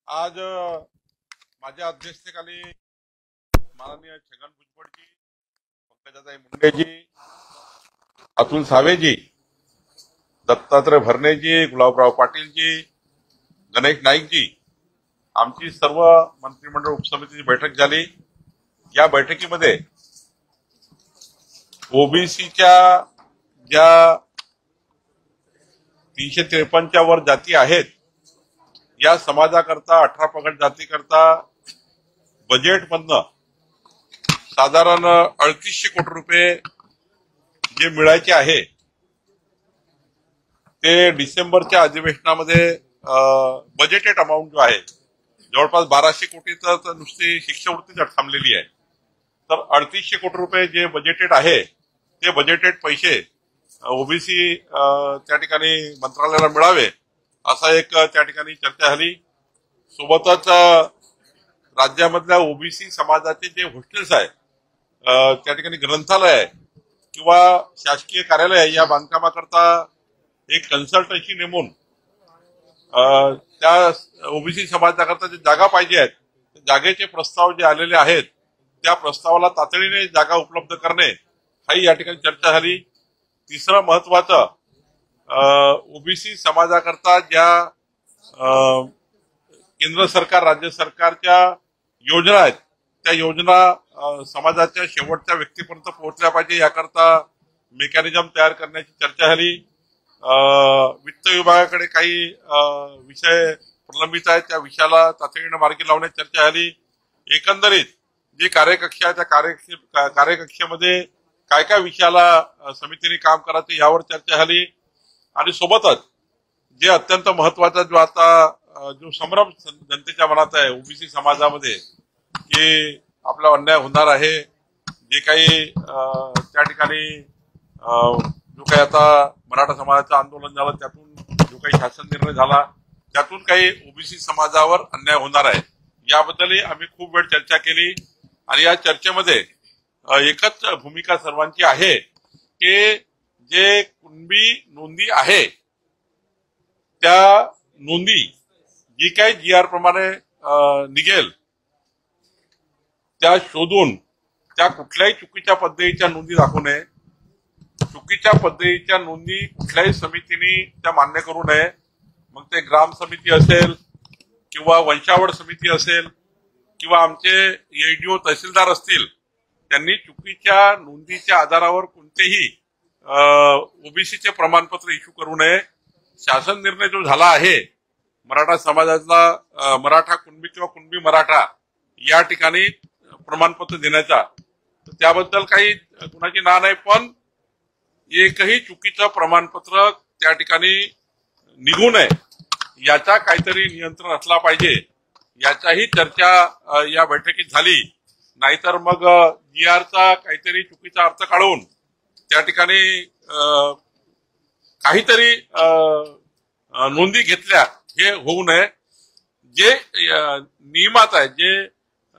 आज माझ्या अध्यक्षतेखाली माननीय छगन भुजबळजी, पंकजाताई मुंडेजी, अतुल सावेजी, दत्तात्रय भरणेजी, गुलाबराव पाटीलजी, गणेश नाईकजी, आमची सर्व मंत्रिमंडळ उपसमितीची बैठक झाली। या बैठकीमध्ये ओबीसीच्या ज्या 353च्या वर जाती आहेत या समाजाकरता 18 पगड जातीकरता बजेटमधनं साधारण 3800 कोटी रुपये जे मिळायचे आहे ते डिसेंबरच्या अधिवेशनामध्ये बजेटेड अमाऊंट जो आहे जवळपास 1200 कोटी तर नुसती शिष्यवृत्तीच थांबलेली आहे। तर 3800 कोटी रुपये जे बजेटेड आहे ते बजेटेड पैसे ओबीसी त्या ठिकाणी मंत्रालयाला मिळावे असा एक त्या ठिकाणी चर्चा झाली। सोबतच राज्यामधल्या ओबीसी समाजाचे जे हॉस्टेल्स आहे त्या ठिकाणी ग्रंथालय आहे किंवा शासकीय कार्यालय आहे या बांधकामाकरता एक कन्सल्टन्सी नेमून त्या ओबीसी समाजाकरता जे जागा पाहिजे आहेत जागेचे प्रस्ताव जे आलेले आहेत त्या प्रस्तावाला तातडीने जागा उपलब्ध करणे हाही या ठिकाणी चर्चा झाली। तिसरं महत्वाचं ओबीसी समाजाकरता ज्या केंद्र सरकार राज्य सरकारच्या योजना आहेत त्या योजना समाजाच्या शेवटच्या व्यक्तीपर्यंत पोहोचल्या पाहिजे याकरता मेकॅनिझम तयार करण्याची चर्चा झाली। वित्त विभागाकडे काही विषय प्रलंबित आहेत त्या विषयाला तातडीने मार्गी लावण्याची चर्चा झाली। एकंदरीत जी कार्यकक्ष आहे त्या कार्यकक्षेमध्ये काय काय विषयाला समितीने काम करायचं यावर चर्चा झाली आणि सोबतच जे अत्यंत महत्वाचा जो आता जो संभ्रम जनतेच्या मनात आहे ओबीसी समाजामध्ये की आपला अन्याय होणार आहे जे काही त्या ठिकाणी जो काही आता मराठा समाजाचं आंदोलन झालं त्यातून जो काही शासन निर्णय झाला त्यातून काही ओबीसी समाजावर अन्याय होणार आहे याबद्दलही आम्ही खूप वेळ चर्चा केली आणि या चर्चेमध्ये एकच भूमिका सर्वांची आहे की जे कुणबी नोंदी आहे त्या नोंदी जी काही जीआर प्रमाणे निघेल त्या शोधून त्या कुठल्याही चुकीच्या पद्धतीच्या नोंदी दाखवू नये। चुकीच्या पद्धतीच्या नोंदी कुठल्याही समितीने त्या मान्य करू नये। मग ते ग्राम समिती असेल किंवा वंशावळ समिती असेल किंवा आमचे एडीओ तहसीलदार असतील त्यांनी चुकीच्या नोंदीच्या आधारावर कोणतेही ओबीसीचे प्रमाणपत्र इश्यू करू नये। शासन निर्णय जो झाला आहे मराठा समाजातला मराठा कुणबी किंवा कुणबी मराठा या ठिकाणी प्रमाणपत्र देण्याचा तर त्याबद्दल काही कुणाची ना नाही पण एकही चुकीचं प्रमाणपत्र त्या ठिकाणी निघू नये याचा काहीतरी नियंत्रण असला पाहिजे याचाही चर्चा या बैठकीत झाली। नाहीतर मग जीआरचा काहीतरी चुकीचा अर्थ काढून त्या ठिकाणी काहीतरी नोंदी घेतल्या हे होऊ नये। जे नियमात आहे जे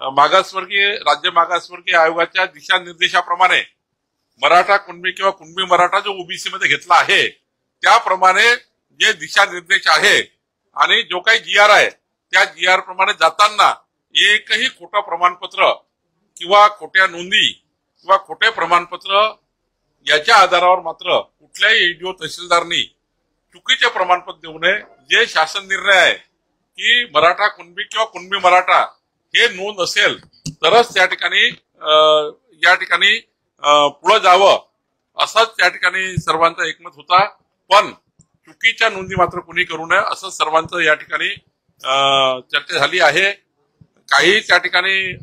मागासवर्गीय राज्य मागासवर्गीय आयोगाच्या दिशानिर्देशाप्रमाणे मराठा कुणबी किंवा कुणबी मराठा जो ओबीसी मध्ये घेतला आहे त्याप्रमाणे जे दिशानिर्देश आहे आणि जो काही जीआर आहे त्या जीआर प्रमाणे जाताना एकही खोटं प्रमाणपत्र किंवा खोट्या नोंदी किंवा खोटे प्रमाणपत्र याच्या आधारावर मात्र कुठल्याही एडीओ तहसीलदारनी चुकीचे प्रमाणपत्र देऊ नये। जे शासन निर्णय आहे की मराठा कुणबी किंवा कुणबी मराठा हे नोंद असेल तरच त्या ठिकाणी या ठिकाणी पुढे जावं असाच त्या ठिकाणी सर्वांचा एकमत होता। पण चुकीच्या नोंदी मात्र कुणी करू नये असं सर्वांचं या ठिकाणी चर्चा झाली आहे। काही त्या ठिकाणी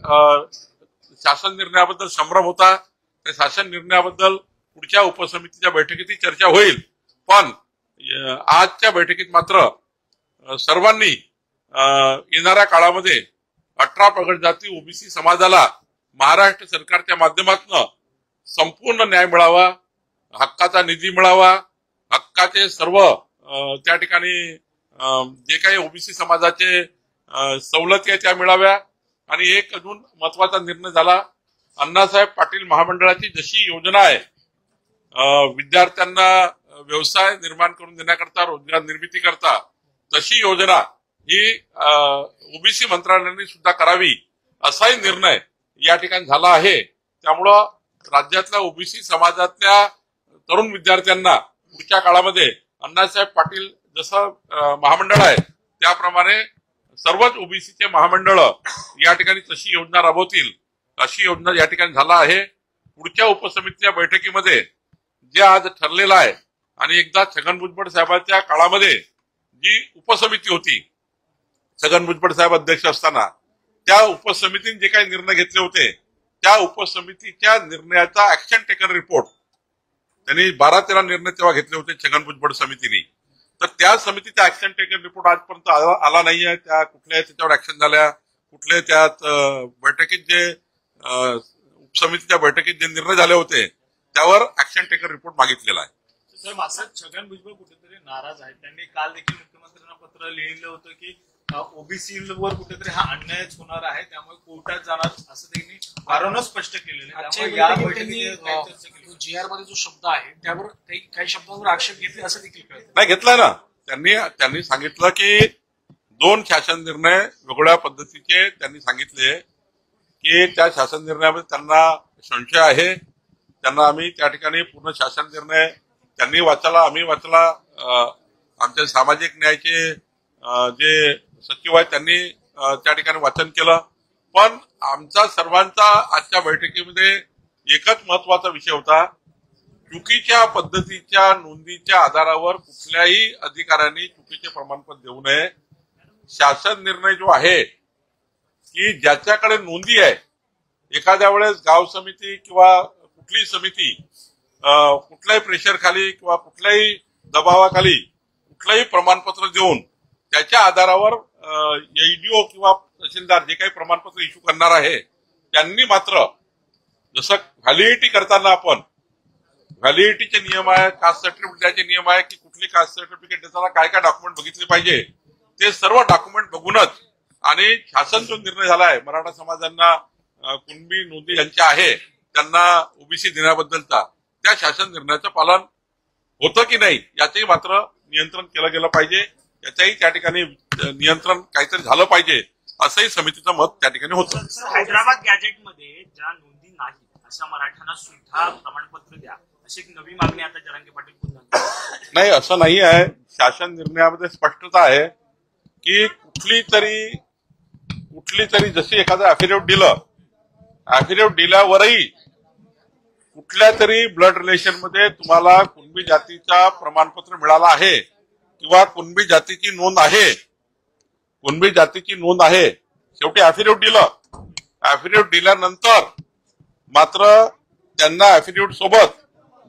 शासन निर्णयाबद्दल संभ्रम होता त्या शासन निर्णयाबद्दल पुढच्या उपसमितीच्या बैठकीत चर्चा होईल पण आजच्या बैठकीत मात्र सर्वांनी येणाऱ्या काळामध्ये 18 पगड जाती ओबीसी समाजाला महाराष्ट्र सरकारच्या माध्यमातून संपूर्ण न्याय मिळावा, हक्काचा निधी मिळावा, हक्काचे सर्व त्या ठिकाणी जे काही ओबीसी समाजाचे सवलती आहेत त्या मिळाव्या। आणि एक अजून महत्वाचा निर्णय झाला अण्णासाहेब पाटील महामंडळाची जशी योजना आहे विद्यार्थ्यांना व्यवसाय निर्माण करून देण्याकरता रोजगार निर्मिती करता तशी योजना ही ओबीसी मंत्रालयाने सुद्धा करावी असाही निर्णय या ठिकाणी झाला आहे. त्यामुळं राज्यातल्या ओबीसी समाजातल्या तरुण विद्यार्थ्यांना पुढच्या काळामध्ये अण्णासाहेब पाटील जसं महामंडळ आहे त्याप्रमाणे सर्वच ओबीसीचे महामंडळ या ठिकाणी तशी योजना राबवतील अशी योजना या ठिकाणी झाला आहे. पुढच्या उपसमितीच्या बैठकीमध्ये जे आज ठरलेलं आहे आणि एकदा छगन भुजबळ साहेबांच्या काळामध्ये जी उपसमिती होती छगन भुजबळ साहेब अध्यक्ष असताना त्या उपसमितीने जे काही निर्णय घेतले होते त्या उपसमितीच्या निर्णयाचा ऍक्शन टेकन रिपोर्ट त्यांनी 12-13 निर्णय तेव्हा घेतले होते छगन भुजबळ समितीने. तर त्या समितीचा ऍक्शन टेकन रिपोर्ट आजपर्यंत आला नाहीये. त्या कुठल्या त्याच्यावर ऍक्शन झाल्या कुठले त्यात बैठकीत जे उपसमितीच्या बैठकीत जे निर्णय झाले होते त्यावर ऍक्शन टेकन रिपोर्ट मागितलेला आहे. सर मात्र छगन भुजबळ कुठेतरी नाराज आहेत. त्यांनी काल देखील मुख्यमंत्र्यांना पत्र लिहिलं होतं की ओबीसी वर कुठेतरी हा अन्यायच होणार आहे त्यामुळे कोर्टात जाणार असं त्यांनी वारंवार स्पष्ट केलेलं आहे. जीआर मध्ये जो शब्द आहे त्यावर काही शब्दांवर आक्षेप घेतले असं देखील कळतं. नाही घेतलाय ना. त्यांनी सांगितलं की 2 शासन निर्णय वेगळ्या पद्धतीचे त्यांनी सांगितले की त्या शासन निर्णयामध्ये त्यांना संशय आहे. त्यांना आम्ही त्या ठिकाणी पूर्ण शासन निर्णय त्यांनी वाचला आम्ही वाचला. आमच्या सामाजिक न्यायाचे जे सचिव आहेत त्यांनी त्या ठिकाणी वाचन केलं. पण आमचा सर्वांचा आजच्या बैठकीमध्ये एकच महत्वाचा विषय होता चुकीच्या पद्धतीच्या नोंदीच्या आधारावर कुठल्याही अधिकाऱ्यांनी चुकीचे प्रमाणपत्र देऊ नये. शासन निर्णय जो आहे की ज्याच्याकडे नोंदी आहे एखाद्या वेळेस गाव समिती किंवा कुठलीही समिती कुठल्याही प्रेशर खाली किंवा कुठल्याही दबावाखाली कुठलंही प्रमाणपत्र देऊन त्याच्या आधारावर एडीओ किंवा तहसीलदार जे काही प्रमाणपत्र इश्यू करणार आहे त्यांनी मात्र जसं व्हॅलिडिटी करताना आपण व्हॅलिडिटीचे नियम आहे कास्ट सर्टिफिकेट द्यायचे नियम आहे की कुठली कास्ट सर्टिफिकेट देताना काय काय डॉक्युमेंट बघितले पाहिजे ते सर्व डॉक्युमेंट बघूनच आणि शासन जो निर्णय झाला आहे मराठा समाजांना कुणबी नोंदी ज्यांच्या आहे त्यांना ओबीसी देण्याबद्दलचा त्या शासन निर्णयाचं पालन होतं की नाही याचंही मात्र नियंत्रण केलं गेलं पाहिजे. याच्याही त्या ठिकाणी नियंत्रण काहीतरी झालं पाहिजे असंही समितीचं मत त्या ठिकाणी होतं. हैदराबाद गॅजेटमध्ये ज्या नोंदी नाही अशा मराठ्यांना सुद्धा प्रमाणपत्र द्या अशी एक नवी मागणी आता जरांगे पाटील पुन्हा. नाही असं नाही आहे. शासन निर्णयामध्ये स्पष्टता आहे की कुठली तरी जशी एखादं ऍफिडेव्हिट दिल्यावरही कुठल्या तरी ब्लड रिलेशन मध्ये तुम्हाला कुणबी जातीचा प्रमाणपत्र मिळाला आहे किंवा कुणबी जातीची नोंद आहे शेवटी ऍफिडेव्हिट दिल्यानंतर मात्र त्यांना ऍफिडेव्हिट सोबत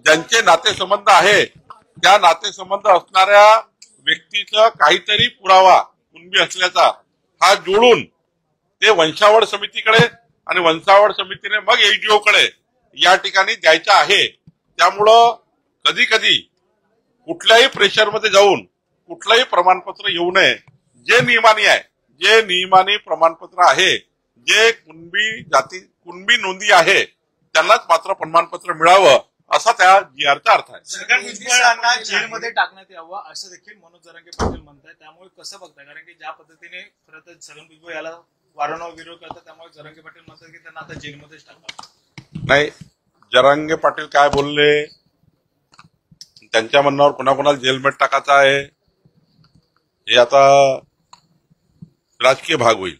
ज्यांचे नातेसंबंध आहे त्या नातेसंबंध असणाऱ्या व्यक्तीचा काहीतरी पुरावा कुणबी असल्याचा हा जोडून ते वंशावळ समितीकडे आणि वंशावळ समितीने मग एडीओ कडे या ठिकाणी द्यायचं आहे. त्यामुळं कधी कधी कुठल्याही प्रेशरमध्ये जाऊन कुठलंही प्रमाणपत्र येऊ नये. जे नियमाने प्रमाणपत्र आहे जे कुणबी नोंदी आहे त्यांनाच मात्र प्रमाणपत्र मिळावं असा त्या जीआरचा अर्थ आहे. छगन भुजबळांना जेलमध्ये टाकण्यात यावं असं देखील मनोज जरांगे पाटील म्हणतात. त्यामुळे कसं बघताय कारण की ज्या पद्धतीने खरं तर छगन भुजबळ याला वारंवार विरोध करतात त्यामुळे जरांगे पाटील म्हणतात की त्यांना आता जेलमध्येच टाकावं. नाही जरांगे पाटील काय बोलले त्यांच्या म्हणण्यावर कोणाकोणाला जेलमध्ये टाकायचं आहे हे आता राजकीय भाग होईल.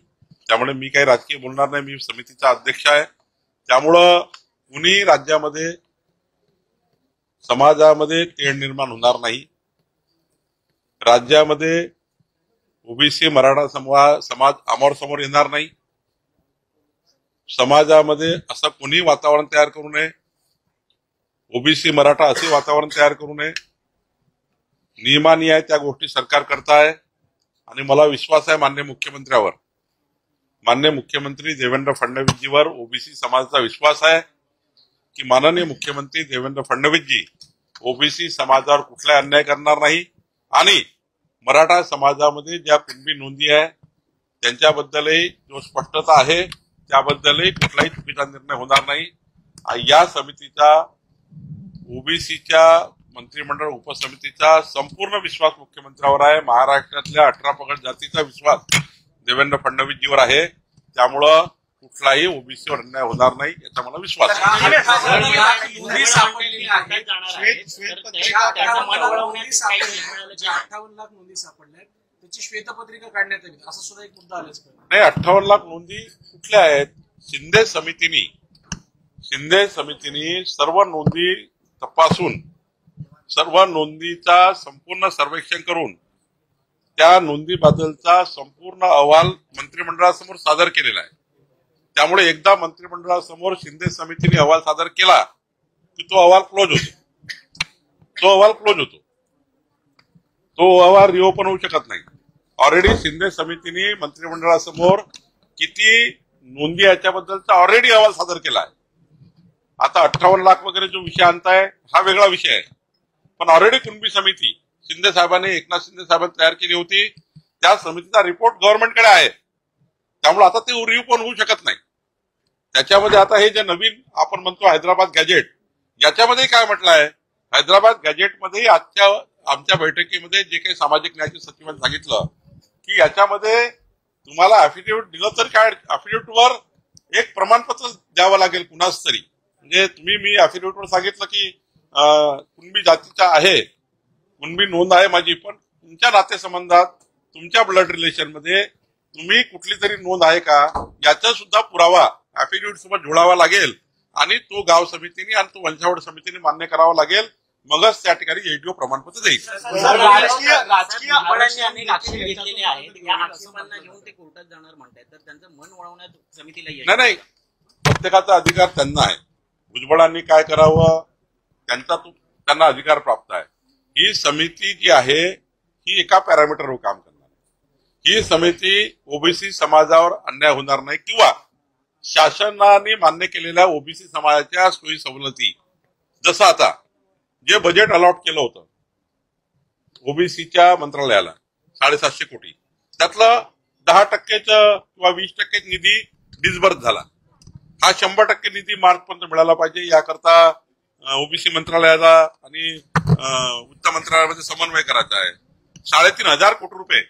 त्यामुळे मी काही राजकीय बोलणार नाही. मी समितीचा अध्यक्ष आहे. त्यामुळं कुणी राज्यामध्ये समाजामध्ये तेढ निर्माण होणार नाही. राज्यामध्ये ओबीसी मराठा समाज समोर येणार नाही. समाजामध्ये असं कोणी वातावरण तयार करू नये. ओबीसी मराठा असे वातावरण तयार करू नये. नियमाने त्या गोष्टी सरकार करताय आणि मला विश्वास आहे माननीय मुख्यमंत्र्यावर माननीय मुख्यमंत्री देवेंद्र फडणवीसजीवर ओबीसी समाजाचा विश्वास आहे की माननीय मुख्यमंत्री देवेंद्र फडणवीसजी ओबीसी समाजावर कुठलाही अन्याय करणार नाही आणि मराठा समाजामध्ये ज्या कुणबी नोंदी आहे त्यांच्याबद्दलही जो स्पष्टता आहे त्याबद्दलही कुठलाही चुकीचा निर्णय होणार नाही. या समितीचा ओबीसीच्या मंत्रिमंडळ उपसमितीचा संपूर्ण विश्वास मुख्यमंत्र्यावर आहे. महाराष्ट्रातल्या 18 पगड जातीचा विश्वास देवेंद्र फडणवीसजीवर आहे. त्यामुळं कुठलाही ओबीसीवर अन्याय होणार नाही याचा मला विश्वास आहे. नोंदी सापडलेल्या आहेत. 58 लाख नोंदी सापडल्या आहेत, त्याची श्वेतपत्रिका काढण्यात आली असं सुद्धा एक मुद्दा आलाच. नाही, 58 लाख नोंदी कुठल्या आहेत? शिंदे समितीने सर्व नोंदी तपासून सर्व नोंदीचा संपूर्ण सर्वेक्षण करून त्या नोंदीबद्दलचा संपूर्ण अहवाल मंत्रिमंडळासमोर सादर केलेला आहे. त्यामुळे एकदा मंत्रिमंडळासमोर शिंदे समितीने अहवाल सादर केला की तो अहवाल क्लोज होतो. तो अहवाल रिओपन होऊ शकत नाही. ऑलरेडी शिंदे समितीने मंत्रिमंडळासमोर किती नोंदी याच्याबद्दलचा ऑलरेडी अहवाल सादर केला आहे. आता 58 लाख वगैरे जो विषय आणताय हा वेगळा विषय आहे. पण ऑलरेडी कुणबी समिती शिंदे साहेबांनी एकनाथ शिंदे साहेबांनी तयार केली होती. त्या समितीचा रिपोर्ट गव्हर्नमेंटकडे आहे. त्यामुळे आता ते रिओपन होऊ शकत नाही. त्याच्यामध्ये आता हे जे नवीन आपण म्हणतो हैदराबाद गॅजेट, याच्यामध्ये काय म्हटलं आहे? हैदराबाद गॅजेटमध्ये आमच्या बैठकीमध्ये जे काही सामाजिक न्याय सचिवांनी सांगितलं की याच्यामध्ये तुम्हाला अफिडेव्हिट दिलं तर काय, अफिडेव्हिटवर एक प्रमाणपत्र द्यावं लागेल कुणाच तरी. म्हणजे मी अफिडेव्हिटवर सांगितलं की कुणबी जातीचा आहे, कुणबी नोंद आहे माझी, पण तुमच्या नातेसंबंधात तुमच्या ब्लड रिलेशन मध्ये तुम्ही कुठली तरी नोंद आहे का याचा सुद्धा पुरावा अफिडेव्हिट सोबत जोडावा लागेल आणि तो गाव समितीने आणि तो वंशावळ समितीने मान्य करावा लागेल. मगच त्या ठिकाणी एडीओ प्रमाणपत्र देईल. राजकीय आघाड्यांनी अनेक आक्षेप घेतलेले आहेत. या आक्षेपांना घेऊन ते कोर्टात जाणार म्हणतात, तर त्यांचं मन वळवण्यात समितीला नाही, प्रत्येकाचा अधिकार त्यांना आहे. भुजबळांनी काय करावं त्यांना अधिकार प्राप्त आहे. ही समिती जी आहे ही एका पॅरामीटरवर काम करणार आहे. ही समिती ओबीसी समाजावर अन्याय होणार नाही किंवा शासनाने मान्य केलेल्या ओबीसी समाजाच्या सोयी सवलती, जसं आता जे बजेट अलॉट केलं होतं ओबीसीच्या मंत्रालयाला 750 कोटी, त्यातलं 10% किंवा 20% निधी डिस्बर्स झाला. हा 100% निधी मार्चपर्यंत मिळाला पाहिजे. याकरता ओबीसी मंत्रालयाला आणि वित्त मंत्रालयामध्ये समन्वय करायचा आहे. 3,500 कोटी रुपये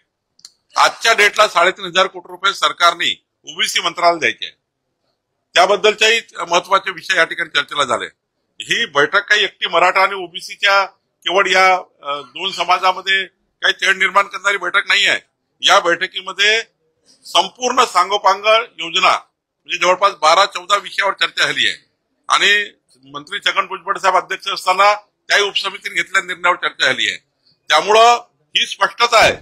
आजच्या डेटला 3,500 कोटी रुपये सरकारने ओबीसी मंत्रालयाला द्यायचे आहे. त्याबद्दलच्याही महत्वाचे विषय या ठिकाणी चर्चेला झाले. ही बैठक काही एकटी मराठा आणि ओबीसीच्या केवळ या दोन समाजामध्ये काही तेढ निर्माण करणारी बैठक नाही आहे. या बैठकीमध्ये संपूर्ण सांगोपांग योजना म्हणजे जवळपास 12-14 विषयावर चर्चा झाली आहे आणि मंत्री छगन भुजबळ साहेब अध्यक्ष असताना त्याही उपसमितीने घेतलेल्या निर्णयावर चर्चा झाली आहे. त्यामुळं ही स्पष्टता आहे,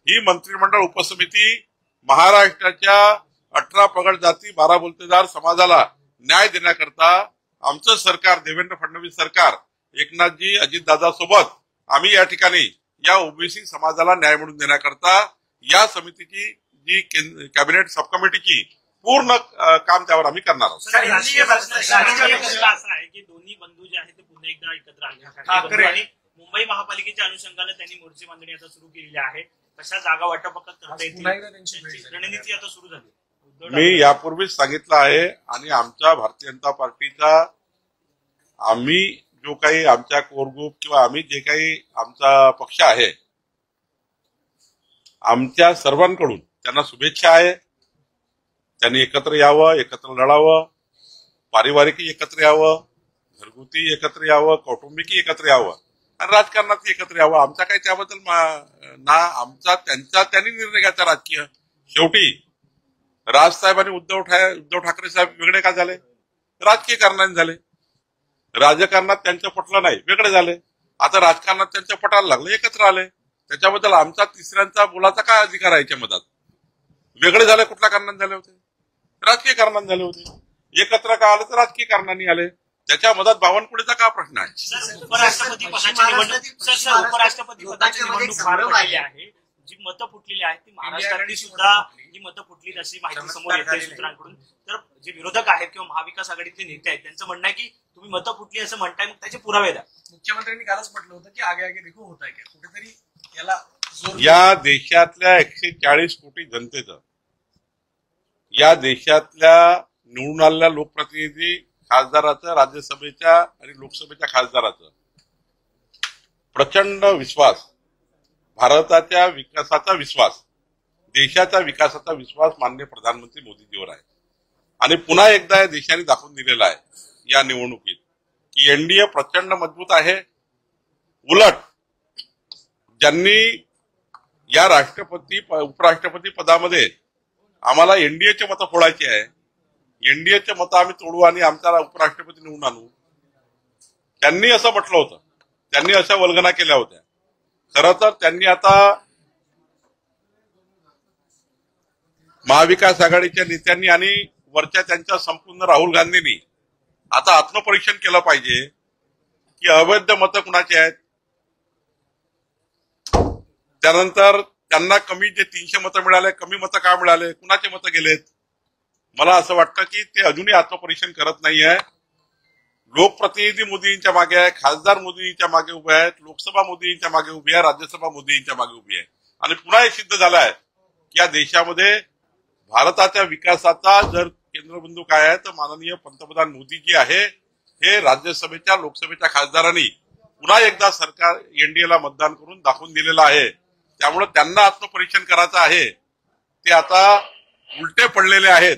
ही मंत्रिमंडळ उपसमिती महाराष्ट्राच्या 18 पगड जाती 12 बोलतेदार समाजाला न्याय देण्याकरता आमचं सरकार, देवेंद्र फडणवीस सरकार, एकनाथजी अजितदादा सोबत आम्ही या ठिकाणी या ओबीसी समाजाला न्याय मिळवून देण्याकरता या समितीची जी कॅबिनेट सब कमिटीची पूर्ण काम त्यावर आम्ही करणार आहोत. असं आहे की दोन्ही बंधू जे आहेत ते पुन्हा एकदा एकत्र आले आणि मुंबई महापालिकेच्या अनुषंगाने त्यांनी मोर्चे बांधणी आता सुरू केलेली आहे. कशा जागा वाटपात करता येतील रणनीती आता सुरू झाली. मी यापूर्वीच सांगितलं आहे आणि आमच्या भारतीय जनता पार्टीचा आम्ही जो काही आमच्या कोर ग्रुप किंवा आम्ही जे काही आमचा पक्ष आहे आमच्या सर्वांकडून त्यांना शुभेच्छा आहे. त्यांनी एकत्र यावं, एकत्र लढावं, पारिवारिकही एकत्र यावं, घरगुती एकत्र यावं, कौटुंबिकही एकत्र यावं आणि राजकारणात एकत्र यावं. आमचा काही त्याबद्दल ना आमचा त्यांनी निर्णय घ्यायचा राजकीय. शेवटी राजसाहेब आणि उद्धव ठाकरे साहेब वेगळे का झाले? राजकीय कारणाने झाले. राजकारणात त्यांचं पटलं नाही, वेगळे झाले. आता राजकारणात त्यांचं पटायला लागलं, एकत्र आले. त्याच्याबद्दल आमचा तिसऱ्यांचा बोलाचा काय अधिकार आहे? याच्या मधात वेगळे झाले कुठल्या कारणाने झाले होते? राजकीय कारणाने झाले होते. एकत्र का आले तर राजकीय कारणाने आले. त्याच्या मधात बावनकुळेचा का प्रश्न आहे? उपराष्ट्रपती पदाची निवडणूक पार पडलेली आहे. जी मतं फुटलेली आहेत ती महाराष्ट्रातली सुद्धा ही मतं फुटली अशी माहिती समोर येते सूत्रांकडून. तर जे विरोधक आहेत किंवा महाविकास आघाडीतले नेते आहेत त्यांचं म्हणणं आहे की तुम्ही मतं फुटली असं म्हणताय, मग त्याचे पुरावे द्या. मुख्यमंत्र्यांनी कालच म्हटलं होतं की आगे आगे देखो होत आहे का कुठेतरी याला या देशातल्या 140 कोटी जनतेचं, या देशातल्या निवडून आलेल्या लोकप्रतिनिधी खासदाराचं, राज्यसभेच्या आणि लोकसभेच्या खासदाराचं प्रचंड विश्वास, भारताच्या विकासाचा विश्वास, देशाच्या विकासाचा विश्वास माननीय प्रधानमंत्री मोदीजीवर आहे. आणि पुन्हा एकदा या देशाने दाखवून दिलेला आहे या निवडणुकीत की एनडीए प्रचंड मजबूत आहे. उलट ज्यांनी या राष्ट्रपती उपराष्ट्रपती पदामध्ये आम्हाला एनडीएचे मतं फोडायचे आहे, एनडीएचे मतं आम्ही तोडू आणि आमचा उपराष्ट्रपती निवडून आणू, त्यांनी असं म्हटलं होतं, त्यांनी अशा वल्गना केल्या होत्या. खरं तर त्यांनी आता महाविकास आघाडीच्या नेत्यांनी आणि वरच्या त्यांच्या संपूर्ण राहुल गांधींनी आता आत्मपरीक्षण केलं पाहिजे की अवैध मतं कुणाची आहेत. त्यानंतर त्यांना कमी जे 300 मतं मिळाले, कमी मतं का मिळाले, कुणाचे मतं गेलेत. मला असं वाटतं की ते अजूनही आत्मपरीक्षण करत नाही आहे. लोकप्रतिनिधी मोदींच्या मागे आहे, खासदार मोदींच्या मागे उभे आहेत, लोकसभा मोदींच्या मागे उभी आहे, राज्यसभा मोदींच्या मागे उभी आहे. आणि पुन्हा हे सिद्ध झालं आहे की या देशामध्ये भारताच्या विकासाचा जर केंद्रबिंदू काय आहे तर माननीय पंतप्रधान मोदीजी आहे. हे राज्यसभेच्या लोकसभेच्या खासदारांनी पुन्हा एकदा सरकार एनडीएला मतदान करून दाखवून दिलेलं आहे. त्यामुळे त्यांना आत्मपरीक्षण करायचं आहे. ते आता उलटे पडलेले आहेत.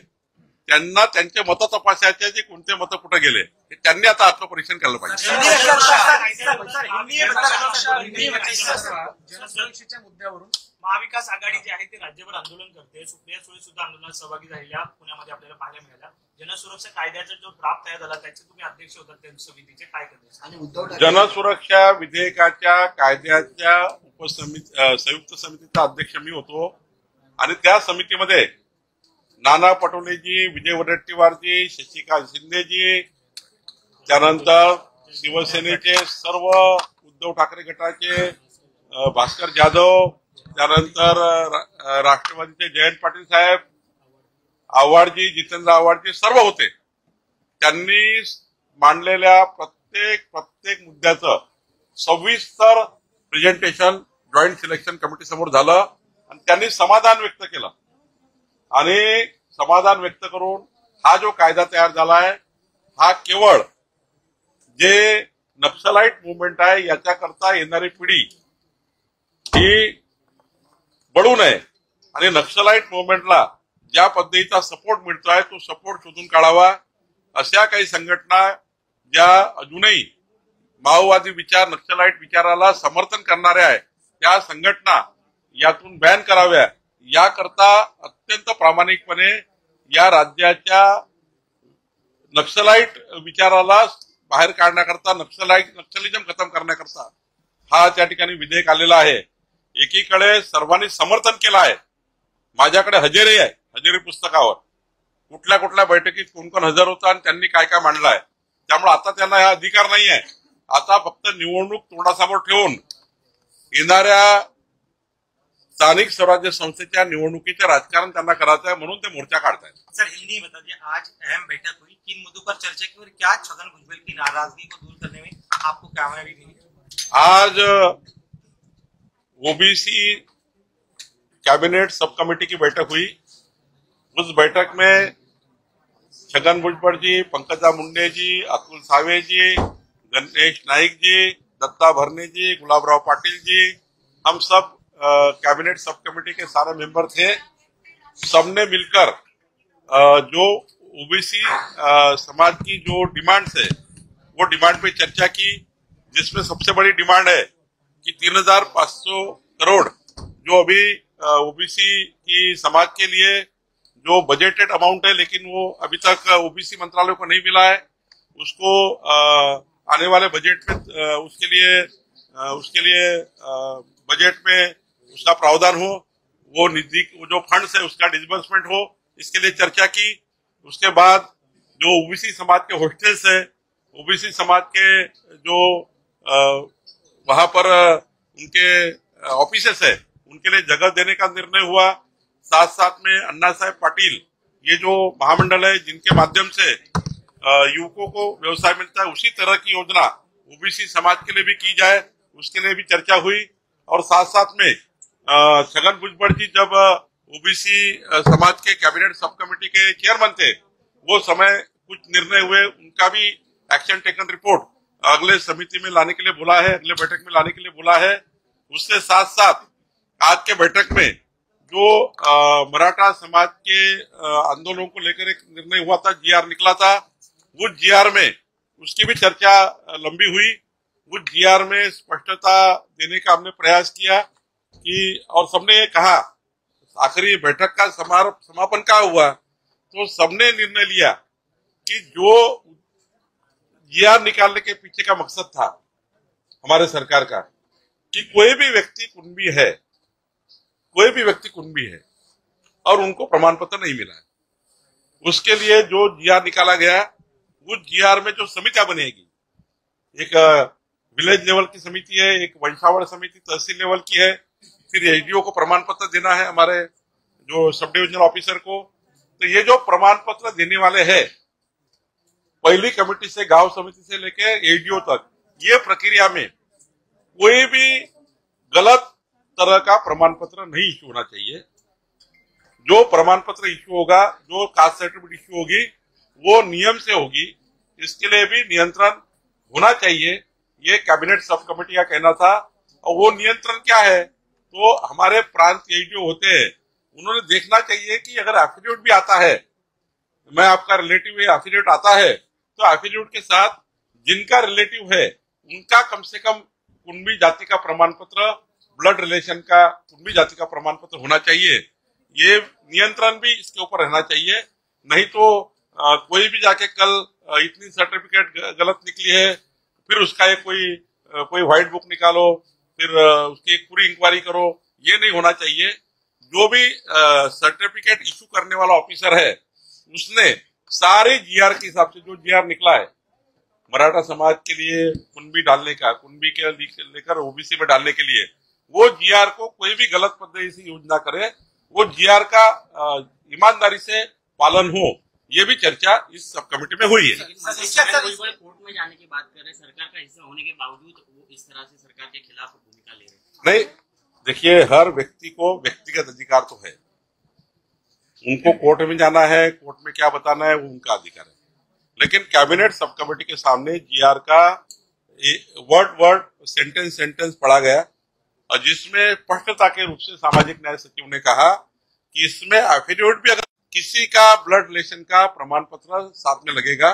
त्यांना त्यांचे मतं तपासायचे, जे कोणते मतं कुठे गेले हे त्यांनी आता आत्मपरीक्षण केलं पाहिजे. जनसुरक्षेच्या मुद्द्यावरून महाविकास आघाडी जी आहे ती राज्यभर आंदोलन करते. सुप्रिया सुळे सुद्धा आंदोलनात सहभागी झालेल्या पुण्यामध्ये आपल्याला पाहायला मिळाल्या. जनसुरक्षा कायद्याचा जो ड्राफ्ट तयार झाला त्याचे तुम्ही अध्यक्ष होतात त्या समितीचे, काय करते? आणि उद्धव जनसुरक्षा विधेयकाच्या कायद्याच्या संयुक्त समितीचा अध्यक्ष मी होतो. आणि त्या समितीमध्ये नाना पटोलेजी, विजय वडेट्टीवारजी, शशिकांत शिंदेजी, त्यानंतर शिवसेनेचे सर्व, उद्धव ठाकरे गटाचे भास्कर जाधव, त्यानंतर राष्ट्रवादीचे जयंत पाटील साहेब, आव्हाडजी, जितेंद्र आव्हाडजी सर्व होते. त्यांनी मांडलेल्या प्रत्येक मुद्द्याचं सविस्तर प्रेझेंटेशन जॉईंट सिलेक्शन कमिटी समोर झालं आणि त्यांनी समाधान व्यक्त केलं. आणि समाधान व्यक्त करून हा जो कायदा तयार झाला आहे हा केवळ जे नक्सलाइट मुवमेंट आहे याच्याकरता येणारी पिढी ही बळू नये आणि नक्सलाइट मुवमेंटला ज्या पद्धतीचा सपोर्ट मिळतोय तो सपोर्ट शोधून काढावा. अशा काही संघटना ज्या अजूनही माओवादी विचार, नक्सलाइट विचाराला समर्थन करणाऱ्या आहेत त्या संघटना यातून बॅन कराव्या. याकरता अत्यंत प्रामाणिकपणे या राज्याच्या नक्सलाइट विचाराला बाहेर काढण्याकरता, नक्सलिझम खतम करण्याकरता हा त्या ठिकाणी विधेयक आलेला आहे. एकीकडे सर्वांनी समर्थन केलं आहे. माझ्याकडे हजेरी आहे, हजेरी पुस्तकावर कुठल्या कुठल्या बैठकीत कोण कोण हजर होता आणि त्यांनी काय काय मांडलं आहे. त्यामुळे आता त्यांना हा अधिकार नाही आहे. आता फक्त निवडणूक तोंडासमोर ठेवून येणाऱ्या स्थानिक स्वराज्य संस्थेच्या निवडणुकीचे राजकारण त्यांना करायचं आहे, म्हणून ते मोर्चा काढतायत. सर, हिंदी में बताइए, आज अहम बैठक हुई, 3 मुद्दों पर चर्चा की और क्या छगन भुजबल की नाराजगी को दूर करने में आपको कामयाबी मिली? आज ओबीसी कैबिनेट सब कमेटी की बैठक हुई. उस बैठक में छगन भुजबल जी, पंकजा मुंडे जी, अतुल सावे जी, गणेश नाइक जी, दत्ता भरने जी, गुलाबराव पाटिल जी, हम सब कैबिनेट सब कमेटी के सारे मेंबर थे. सबने मिलकर जो ओबीसी समाज की जो डिमांड्स है वो डिमांड पे चर्चा की, जिसमें सबसे बड़ी डिमांड है कि 3,500 करोड़ जो अभी ओबीसी की समाज के लिए जो बजटेड अमाउंट है लेकिन वो अभी तक ओबीसी मंत्रालय को नहीं मिला है, उसको आने वाले बजट में उसके लिए बजट में उसका प्रावधान हो, वो निधि जो फंड्स है उसका डिसबर्समेंट हो, इसके लिए चर्चा की. उसके बाद जो ओबीसी समाज के हॉस्टल्स है, ओबीसी समाज के जो वहां पर उनके ऑफिसेस है उनके लिए जगह देने का निर्णय हुआ. साथ साथ में अन्ना साहेब पाटिल ये जो महामंडल है जिनके माध्यम से युवकों को व्यवसाय मिलता है, उसी तरह की योजना ओबीसी समाज के लिए भी की जाए, उसके लिए भी चर्चा हुई. और साथ साथ में छगन भुजबल जी जब ओबीसी समाज के कैबिनेट सब कमेटी के चेयरमैन थे, वो समय कुछ निर्णय हुए, उनका भी एक्शन टेकन रिपोर्ट अगले समिति में लाने के लिए बोला है, अगले बैठक में लाने के लिए बोला है। उसके साथ साथ आज के बैठक में जो मराठा समाज के आंदोलनों को लेकर एक निर्णय हुआ था, जीआर निकला था, उस जीआर में उसकी भी चर्चा लंबी हुई। उस जीआर में स्पष्टता देने का हमने प्रयास किया कि, और सबने ये कहा, आखिरी बैठक का समापन क्या हुआ तो सबने निर्णय लिया कि जो जीआर निकालने के पीछे का मकसद था हमारे सरकार का कि कोई भी व्यक्ति कुणबी है, कोई भी व्यक्ति कुणबी है और उनको प्रमाण पत्र नहीं मिला है, उसके लिए जो जीआर निकाला गया, उस जीआर में जो समितियां बनेगी, एक विलेज लेवल की समिति है, एक वंशावळ समिति तहसील लेवल की है, फिर एसडीओ को प्रमाण पत्र देना है हमारे जो सब डिविजनल ऑफिसर को। तो ये जो प्रमाण पत्र देने वाले हैं, पहली कमेटी से गांव समिति से लेके एसडीओ तक, ये प्रक्रिया में कोई भी गलत तरह का प्रमाण पत्र नहीं इश्यू होना चाहिए। जो प्रमाण पत्र इश्यू होगा, जो कास्ट सर्टिफिकेट इश्यू होगी, वो नियम से होगी। इसके लिए भी नियंत्रण होना चाहिए, ये कैबिनेट सब कमेटी का कहना था। और वो नियंत्रण क्या है, तो हमारे प्रांत एसडीओ होते हैं, उन्होंने देखना चाहिए कि अगर एफिडेविट भी आता है, मैं आपका रिलेटिव है, एफिडेविट आता है, तो एफिडेविट के साथ जिनका रिलेटिव है उनका कम से कम कुणबी जाति का प्रमाण पत्र, ब्लड रिलेशन का कुणबी जाति का प्रमाण पत्र होना चाहिए। ये नियंत्रण भी इसके ऊपर रहना चाहिए। नहीं तो कोई भी जाके कल इतनी सर्टिफिकेट गलत निकली है, फिर उसका एक कोई व्हाइट बुक निकालो, फिर उसकी एक पूरी इंक्वायरी करो, ये नहीं होना चाहिए। जो भी सर्टिफिकेट इश्यू करने वाला ऑफिसर है, उसने सारे जीआर के हिसाब से, जो जीआर निकला है मराठा समाज के लिए कुणबी डालने का, कुणबी के लेकर ओबीसी में डालने के लिए, वो जीआर को कोई भी गलत पद्धति से यूज ना करे, वो जीआर का ईमानदारी से पालन हो, ये भी चर्चा इस सब कमेटी में हुई है। कोर्ट में जाने की बात कर रहे, सरकार का हिस्सा होने के बावजूद वो इस तरह से सरकार के खिलाफ भूमिका ले रहे हैं। नहीं, देखिए, हर व्यक्ति को व्यक्तिगत अधिकार तो है, उनको कोर्ट में जाना है, कोर्ट में क्या बताना है वो उनका अधिकार है। लेकिन कैबिनेट सब कमेटी के सामने जीआर का वर्ड सेंटेंस पढ़ा गया, और जिसमें स्पष्टता के रूप से सामाजिक न्याय सचिव ने कहा कि इसमें एफिडेविट भी, अगर किसी का ब्लड रिलेशन का प्रमाण पत्र साथ में लगेगा,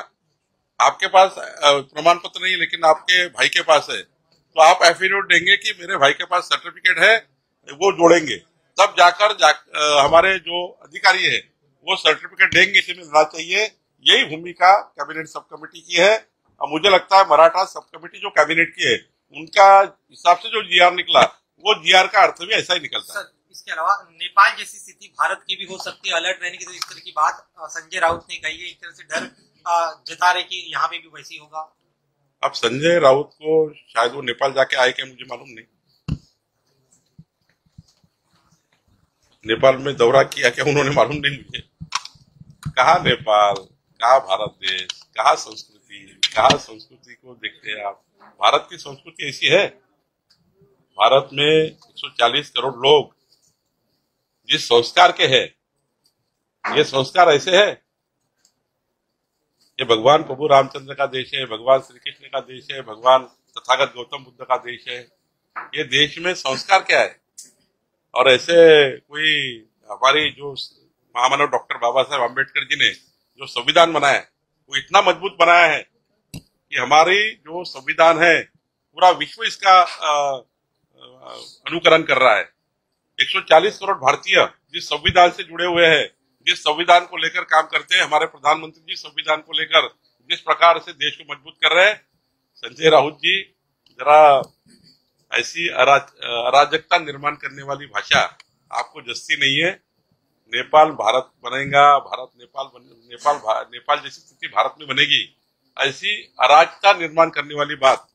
आपके पास प्रमाण पत्र नहीं लेकिन आपके भाई के पास है, तो आप एफिडेविट देंगे कि मेरे भाई के पास सर्टिफिकेट है, वो जोड़ेंगे, तब जाकर हमारे जो अधिकारी है वो सर्टिफिकेट देंगे, इसे मिलना चाहिए। यही भूमिका कैबिनेट सब कमेटी की है। और मुझे लगता है मराठा सब कमेटी जो कैबिनेट की है, उनका हिसाब से जो जीआर निकला, वो जीआर का अर्थ भी ऐसा ही निकलता है। इसके अलावा नेपाल जैसी स्थिति भारत की भी हो सकती है, अलर्ट रहने की, तो इस तरह की बात संजय राउत ने कही है, एक तरह से डर जता रहे कि यहाँ पे भी वैसी होगा। अब संजय राउत को शायद वो नेपाल जाके आए क्या मुझे मालूम नहीं, नेपाल में दौरा किया क्या उन्होंने मालूम नहीं मुझे। कहा नेपाल, कहा भारत देश, कहा संस्कृति को देखते हैं आप। भारत की संस्कृति ऐसी है, भारत में 140 करोड़ लोग जिस संस्कार के हैं, ये संस्कार ऐसे है, ये भगवान प्रभु रामचंद्र का देश है, भगवान श्री कृष्ण का देश है, भगवान तथागत गौतम बुद्ध का देश है। ये देश में संस्कार क्या है। और ऐसे कोई हमारी जो महामानव डॉक्टर बाबा साहेब अम्बेडकर जी ने जो संविधान बनाया है, वो इतना मजबूत बनाया है कि हमारी जो संविधान है पूरा विश्व इसका अनुकरण कर रहा है। 140 करोड़ भारतीय जिस संविधान से जुड़े हुए हैं, जिस संविधान को लेकर काम करते हैं, हमारे प्रधानमंत्री जी संविधान को लेकर जिस प्रकार से देश को मजबूत कर रहे हैं, संजय राउत जी जरा ऐसी अराजकता निर्माण करने वाली भाषा आपको जस्ती नहीं है। नेपाल भारत बनेगा, नेपाल जैसी स्थिति भारत में बनेगी, ऐसी अराजकता निर्माण करने वाली बात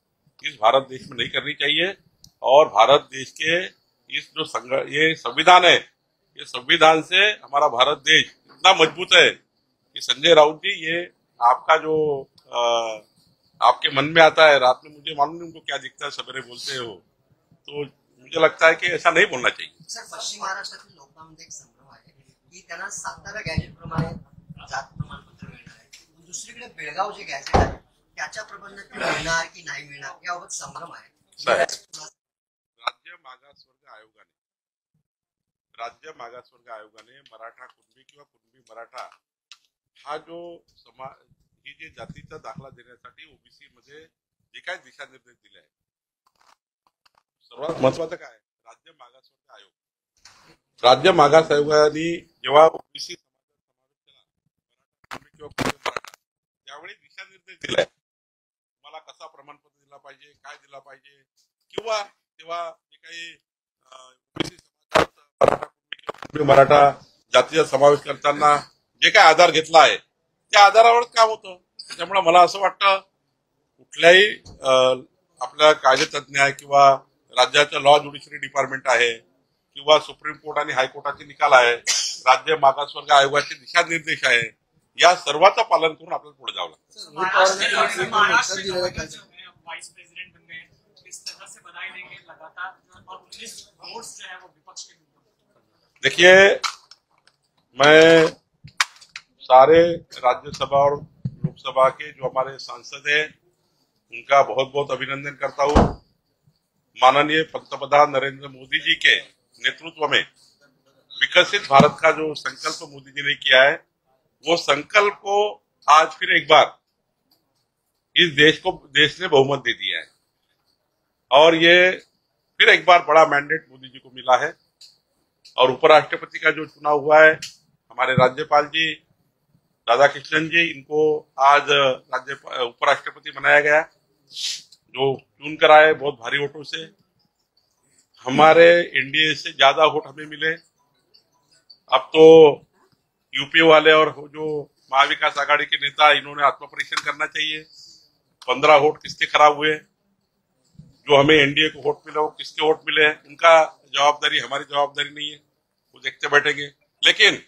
इस भारत देश में नहीं करनी चाहिए। और भारत देश के इस जो ये संविधान है, ये संविधान से हमारा भारत देश इतना मजबूत है कि संजय राउत जी, ये आपका जो आपके मन में आता है, रात में मुझे मालूम नहीं उनको क्या दिखता है, सवेरे बोलते हो, तो मुझे लगता है कि ऐसा नहीं बोलना चाहिए। सर, पश्चिम महाराष्ट्रातील लोकांमध्ये एक संभ्रम आहे की त्यांना सातारा गॅजेट प्रमाणे जात प्रमाणपत्र मिळणार आहे, दुसरीकडे बेळगाव जे गॅजेट आहे त्याच्या प्रबंधात मिळणार की नाही मिळणार याबाबत संभ्रम आहे. राज्य मागासवर्ग आयोगाने मराठा कुणबी किंवा कुणबी मराठा हा जो समाज ही जे जातीचा दाखला देण्यासाठी ओबीसी मध्ये जे काय दिशानिर्देश दिले आहेत, सर्वात महत्वाचं काय राज्य मागासवर्ग आयोग, राज्य मागास आयोगाने जेव्हा ओबीसी समाजाचा समावेश केला मराठा कुणबी किंवा कुणबी मराठा त्यावेळी दिशानिर्देश दिलाय तुम्हाला कसा प्रमाणपत्र दिला पाहिजे, काय दिला पाहिजे, किंवा तेव्हा जे काही ओबीसी समाजाचा मराठा जातीचा समावेश करताना जे काय आधार घेतला आहे त्या आधारावर काम होतं. त्यामुळे मला असं वाटतं कुठल्याही आपल्या कायदेतज्ञ आहे किंवा राज्याचं लॉ ज्युडिशरी डिपार्टमेंट आहे किंवा सुप्रीम कोर्ट आणि हायकोर्टाचे निकाल आहे, राज्य मागासवर्ग आयोगाचे दिशानिर्देश आहे, या सर्वांचं पालन करून आपल्याला पुढे जावं लागतं. वाइस प्रेसिडेंट बनने किस तरह से बधाई देंगे लगातार और 19 वोट्स जो है वो विपक्ष के। देखिए, मैं सारे राज्यसभा और लोकसभा के जो हमारे सांसद हैं उनका बहुत बहुत अभिनंदन करता हूँ. माननीय पंतप्रधान नरेंद्र मोदी जी के नेतृत्व में विकसित भारत का जो संकल्प मोदी जी ने किया है वो संकल्प को आज फिर एक बार इस देश ने बहुमत दे दिया है और ये फिर एक बार बड़ा मैंडेट मोदी जी को मिला है. और उपराष्ट्रपति का जो चुनाव हुआ है, हमारे राज्यपाल जी राधाकृष्णन जी, इनको आज उपराष्ट्रपति बनाया गया जो चुन कर आए बहुत भारी वोटों से. हमारे एनडीए से ज्यादा वोट हमें मिले. अब तो यूपी वाले और जो महाविकास आघाड़ी के नेता इन्होंने आत्मपरीक्षण करना चाहिए. 15 वोट किसके खराब हुए, जो हमें एनडीए को वोट मिले वो किसके वोट मिले, उनका जवाबदारी हमारी जवाबदारी नहीं है, वो देखते बैठेंगे. लेकिन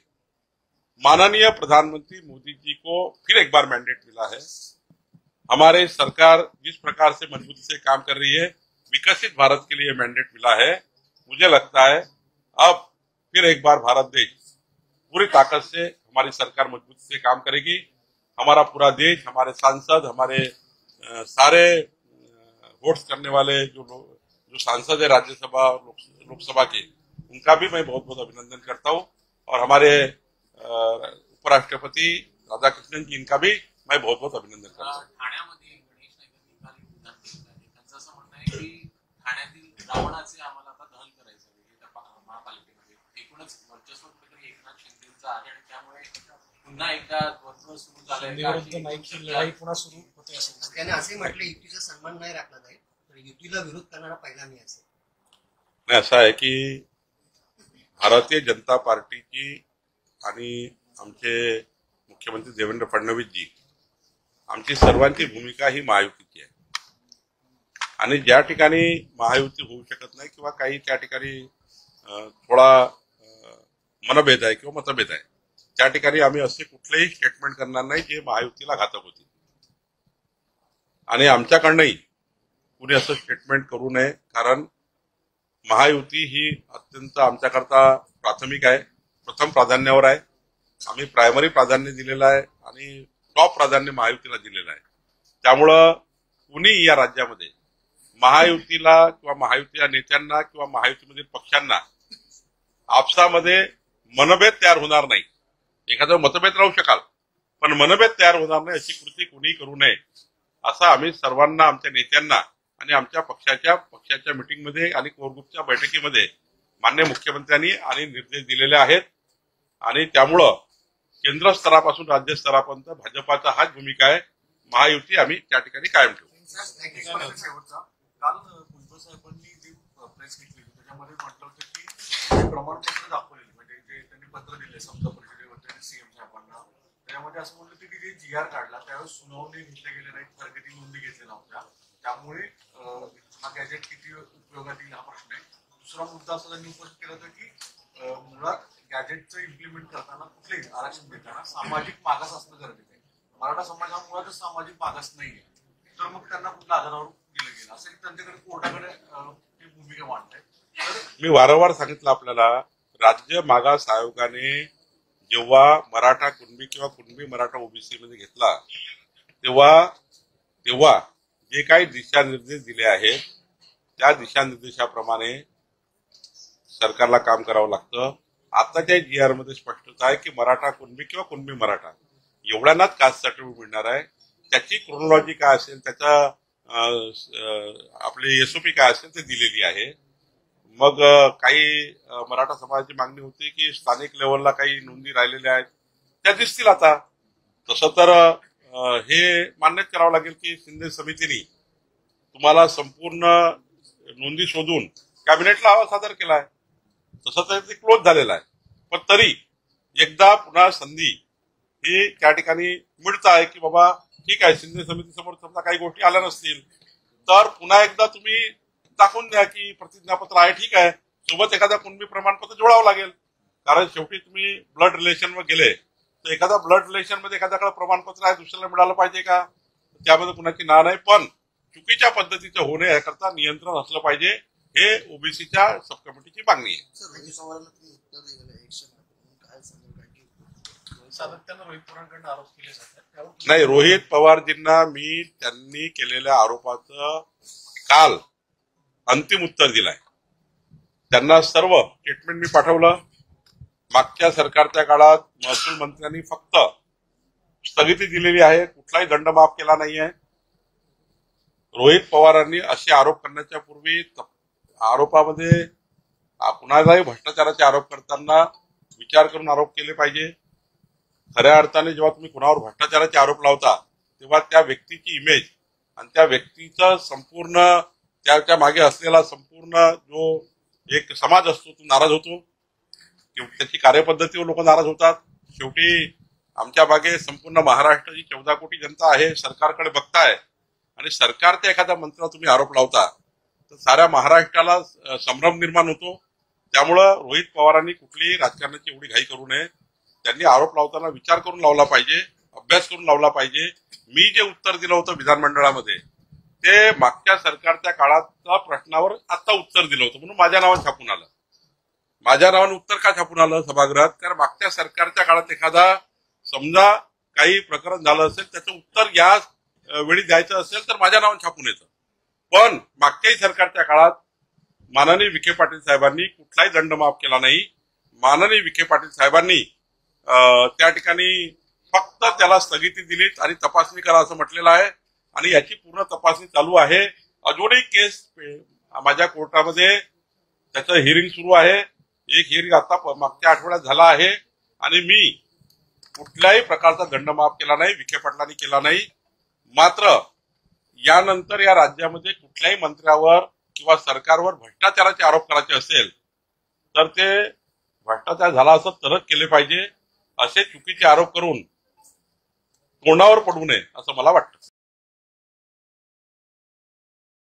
माननीय प्रधानमंत्री मोदी जी को फिर एक बार मैंडेट मिला है. हमारे सरकार जिस प्रकार से मजबूती से काम कर रही है, विकसित भारत के लिए मैंडेट मिला है. मुझे लगता है अब फिर एक बार भारत देश पूरी ताकत से हमारी सरकार मजबूती से काम करेगी. हमारा पूरा देश, हमारे सांसद, हमारे सारे वोट्स करने वाले जो सांसद है राज्यसभा लोकसभा के, उनका भी मैं बहुत बहुत अभिनंदन करता हूँ. और हमारे उपराष्ट्रपति राधाकृष्णन जी, इनका भी मैं बहुत बहुत अभिनंदन करता हूँ. ठाण्यामध्ये गणेश नाईकांनी काल एक उदाहरण दिलं. त्यांचं असं म्हणणं आहे की ठाण्यातील रावणाचे आम्हाला आता दहन करायचं आहे महापालिकेमध्ये. एकूणच वर्चस्व कुठेतरी एकनाथ शिंदेचं आहे आणि त्यामुळे पुन्हा एकदा द्वंद्व सुरू झालंय. लढाई पुन्हा सुरू होते असं त्याने असे म्हटले युतीचा सन्मान नाही राखला जाईल तर युतीला विरोध करणारा पहिला मी असेल. ऐसा है कि भारतीय जनता पार्टीची आणि आमचे मुख्यमंत्री देवेंद्र फडणवीस जी, आमची सर्वांची भूमिका ही महायुतीची आहे. आणि ज्या ठिकाणी महायुती होऊ शकत नाही किंवा काही त्या ठिकाणी थोडा मनभेद आहे किंवा मतभेद आहे, त्या ठिकाणी आम्ही असे कुठलेही स्टेटमेंट करणार नाही जे महायुतीला घातक होतील. आणि आमच्याकडनंही कुणी असं स्टेटमेंट करू नये, कारण महायुती ही अत्यंत आमच्याकरता प्राथमिक आहे, प्रथम प्राधान्यावर आहे. आम्ही प्रायमरी प्राधान्य दिलेलं आहे आणि टॉप प्राधान्य महायुतीला दिलेलं आहे. त्यामुळं कुणी या राज्यामध्ये महायुतीला किंवा महायुतीच्या नेत्यांना किंवा महायुतीमधील पक्षांना आपसामध्ये मनभेद तयार होणार नाही. एखादा मतभेद राहू शकाल, पण मनभेद तयार होणार नाही अशी कृती कुणी करू नये असं आम्ही सर्वांना, आमच्या नेत्यांना आणि आमच्या पक्षाच्या मिटिंगमध्ये आणि कोर ग्रुपच्या बैठकीमध्ये माननीय मुख्यमंत्र्यांनी आणि निर्देश दिलेले आहेत. आणि त्यामुळं केंद्र स्तरापासून राज्य स्तरापर्यंत भाजपाचा हाच भूमिका आहे. महायुती आम्ही त्या ठिकाणी कायम ठेवू. काल भुजबळ साहेबांनी जी प्रेस घेतली त्याच्यामध्ये म्हटलं होतं की प्रमाणपत्र दाखवलेली, म्हणजे जे त्यांनी पत्र दिले समजा परिषदेवर सीएम साहेबांना, त्याच्यामध्ये असं म्हटलं की जे जी आर काढला त्यावेळेस सुनावणी घेतल्या गेल्या नाहीत, प्रगती नोंदी घेतल्या नव्हत्या, त्यामुळे हा गॅजेट किती उपयोगात येईल हा प्रश्न आहे. दुसरा मुद्दा असा त्यांनी उपस्थित केला होता की मुळात गॅजेटचं इम्प्लिमेंट करताना कुठलेही आरक्षण देताना सामाजिक मागास असणं गरजेचं आहे. मराठा समाज हा मुळातच सामाजिक मागास नाहीये, तर मग त्यांना कुठल्या आधारावर दिलं गेलं असं त्यांच्याकडे कोर्टाकडे भूमिका मांडताय. मी वारंवार सांगितलं आपल्याला, राज्य मागास आयोगाने जेव्हा मराठा कुणबी किंवा कुणबी मराठा ओबीसी मध्ये घेतला तेव्हा तेव्हा जे काही दिशानिर्देश दिले आहेत त्या दिशानिर्देशाप्रमाणे सरकारला काम करावं लागतं. आताच्या GR मध्ये स्पष्टता आहे की मराठा कुणबी किंवा कुणबी मराठा एवढ्यांनाच कास्ट सर्टिफिकेट मिळणार आहे. त्याची क्रोनॉलॉजी काय असेल, त्याचा आपले SOP काय असेल ते दिलेली आहे. मग काही मराठा समाजाची मागणी होती की स्थानिक लेवलला काही नोंदी राहिलेल्या आहेत त्या दिसतील. आता तसं तर हे मान्यच करावं लागेल की शिंदे समितीने तुम्हाला संपूर्ण नोंदी शोधून कॅबिनेटला अहवाल सादर केलाय. तसं तर ते क्लोज झालेलं आहे. पण तरी एकदा पुन्हा संधी ही त्या ठिकाणी मिळत आहे की बाबा ठीक आहे, शिंदे समितीसमोर समजा काही गोष्टी आल्या नसतील तर पुन्हा एकदा तुम्ही दाखवून द्या की प्रतिज्ञापत्र आहे. ठीक आहे, सोबत एखादा कुणबी प्रमाणपत्र जोडावं लागेल. कारण शेवटी तुम्ही ब्लड रिलेशनवर गेले तर एखादा ब्लड रिलेशन मध्ये एखाद्याकडे प्रमाणपत्र आहे दुसऱ्याला मिळालं पाहिजे का? त्यामध्ये कुणाची ना नाही. पण चुकीच्या पद्धतीचं होणे याकरता नियंत्रण असलं पाहिजे. हे ओबीसीच्या सबकमिटीची मागणी आहे. सातत्यानं रोहित पवारांकडून आरोप केले जातात त्यावर नाही, रोहित पवारजींना मी त्यांनी केलेल्या आरोपाचं काल अंतिम उत्तर दिलंय. त्यांना सर्व स्टेटमेंट मी पाठवलं. मागच्या सरकारच्या काळात महसूल मंत्र्यांनी फक्त स्थगिती दिलेली आहे, कुठलाही दंड माफ केला नाहीये. रोहित पवारांनी असे आरोप करण्याच्या पूर्वी आरोपामध्ये कुणालाही भ्रष्टाचाराचे आरोप करताना विचार करून आरोप केले पाहिजे. खऱ्या अर्थाने जेव्हा तुम्ही कुणावर भ्रष्टाचाराचे आरोप लावता तेव्हा त्या व्यक्तीची इमेज आणि त्या व्यक्तीचं संपूर्ण त्याच्या मागे असलेला संपूर्ण जो एक समाज असतो तो नाराज होतो. त्याची कार्यपद्धतीवर लोक नाराज होतात. शेवटी आमच्या मागे संपूर्ण महाराष्ट्राची 14 कोटी जनता आहे, सरकारकडे बघताय आणि सरकारच्या एखाद्या मंत्र्याला तुम्ही आरोप लावता तर साऱ्या महाराष्ट्राला संभ्रम निर्माण होतो. त्यामुळं रोहित पवारांनी कुठलीही राजकारणाची एवढी घाई करू नये. त्यांनी आरोप लावताना विचार करून लावला पाहिजे, अभ्यास करून लावला पाहिजे. मी जे उत्तर दिलं होतं विधानमंडळामध्ये ते मागच्या सरकारच्या काळाच्या प्रश्नावर आता उत्तर दिलं होतं म्हणून माझ्या नावाने छापून आलं. माझ्या नावाने उत्तर का छापून आलं सभागृहात? कारण मागच्या सरकारच्या काळात एखादा समजा काही प्रकरण झालं असेल त्याचं उत्तर या वेळी द्यायचं असेल तर माझ्या नावाने छापून येतं. पण मागच्याही सरकारच्या काळात माननीय विखे पाटील साहेबांनी कुठलाही दंड माफ केला नाही. माननीय विखे पाटील साहेबांनी त्या ठिकाणी फक्त त्याला स्थगिती दिलीत आणि तपासणी करा असं म्हटलेलं आहे आणि याची पूर्ण तपासणी चालू आहे. अजूनही केस माझ्या कोर्टामध्ये त्याचं हिअरिंग सुरू आहे. एक हिअरिंग आता मागच्या आठवड्यात झाला आहे आणि मी कुठल्याही प्रकारचा दंड माफ केला नाही, विखे पाटलांनी केला नाही. मात्र यानंतर या राज्यामध्ये कुठल्याही मंत्र्यावर किंवा सरकारवर भ्रष्टाचाराचे आरोप करायचे असेल तर ते भ्रष्टाचार झाला असं तरच केले पाहिजे. असे चुकीचे आरोप करून तोंडावर पडू नये असं मला वाटतं.